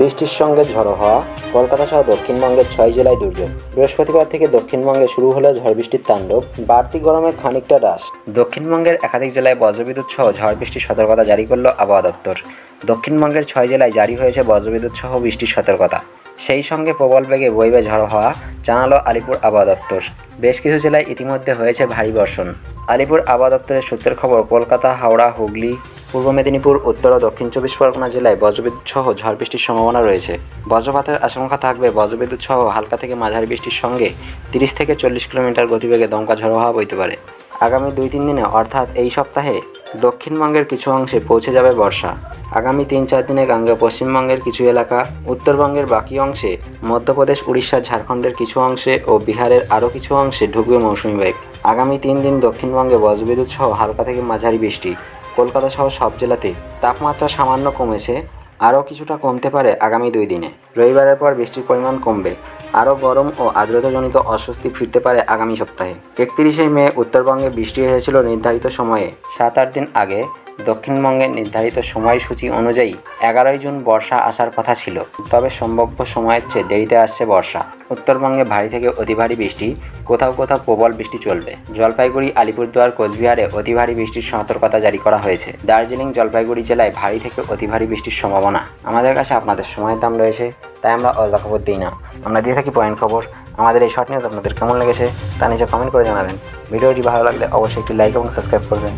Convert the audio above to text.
বৃষ্টির সঙ্গে ঝড়ো হওয়া, কলকাতা সহ দক্ষিণবঙ্গের 6 জেলায় দুর্যোগ। বৃহস্পতিবার থেকে দক্ষিণবঙ্গে শুরু হলো ঝড় বৃষ্টির তাণ্ডব, বাড়তি গরমে খানিকটা হ্রাস। দক্ষিণবঙ্গের একাধিক জেলায় বজ্রবিদ্যুৎ সহ ঝড় বৃষ্টির সতর্কতা জারি করল আবহাওয়া দপ্তর। দক্ষিণবঙ্গের 6 জেলায় জারি হয়েছে বজ্রবিদ্যুৎ সহ বৃষ্টির সতর্কতা। সেই সঙ্গে প্রবল বেগে বইবে ঝড়ো হওয়া, জানালো আলিপুর আবহাওয়া দপ্তর। বেশ কিছু জেলায় ইতিমধ্যে হয়েছে ভারী বর্ষণ। আলিপুর আবহাওয়া দপ্তরের সূত্রের খবর, কলকাতা, হাওড়া, হুগলি, পূর্ব মেদিনীপুর, উত্তর ও দক্ষিণ 24 পরগনা জেলায় বজ্রবিদ্যুৎ সহ ঝড় বৃষ্টির সম্ভাবনা রয়েছে। বজ্রপাতের আশঙ্কা থাকবে। বজ্রবিদ্যুৎ সহ হালকা থেকে মাঝারি বৃষ্টির সঙ্গে 30 থেকে 40 কিলোমিটার গতিবেগে দমকা ঝড়ো হাওয়া বইতে পারে। আগামী 2-3 দিনে অর্থাৎ এই সপ্তাহে দক্ষিণবঙ্গের কিছু অংশে পৌঁছে যাবে বর্ষা। আগামী 3-4 দিনে গাঙ্গেয় পশ্চিমবঙ্গের কিছু এলাকা, উত্তরবঙ্গের বাকি অংশে, মধ্যপ্রদেশ, উড়িষ্যা, ঝাড়খণ্ডের কিছু অংশে ও বিহারের আরও কিছু অংশে ঢুকবে মৌসুমি বায়ু। আগামী 3 দিন দক্ষিণবঙ্গে বজ্রবিদ্যুৎ সহ হালকা থেকে মাঝারি বৃষ্টি। কলকাতা সহ সব জেলাতে তাপমাত্রা সামান্য কমেছে, আরও কিছুটা কমতে পারে আগামী 2 দিনে। রবিবারের পর বৃষ্টির পরিমাণ কমবে। আরও গরম ও আর্দ্রতাজনিত অস্বস্তি ফিরতে পারে আগামী সপ্তাহে। 31শে মে উত্তরবঙ্গে বৃষ্টি হয়েছিল নির্ধারিত সময়ে। 7-8 দিন আগে দক্ষিণবঙ্গের নির্ধারিত সময়সূচি অনুযায়ী 11ই জুন বর্ষা আসার কথা ছিল, তবে সম্ভাব্য সময়ের চেয়ে দেরিতে আসছে বর্ষা। উত্তরবঙ্গে ভারী থেকে অতি ভারী বৃষ্টি, কোথাও কোথাও প্রবল বৃষ্টি চলবে। জলপাইগুড়ি, আলিপুরদুয়ার, কোচবিহারে অতি ভারী বৃষ্টির সতর্কতা জারি করা হয়েছে। দার্জিলিং, জলপাইগুড়ি জেলায় ভারী থেকে অতি ভারী বৃষ্টির সম্ভাবনা। আমাদের কাছে আপনাদের সময়ের দাম রয়েছে, তাই আমরা অযথা খবর দিই না, আমরা দিয়ে থাকি পয়েন্ট খবর। আমাদের এই শর্ট নিউজ আপনাদের কেমন লেগেছে তা নিচে কমেন্ট করে জানাবেন। ভিডিওটি ভালো লাগলে অবশ্যই একটি লাইক এবং সাবস্ক্রাইব করবেন।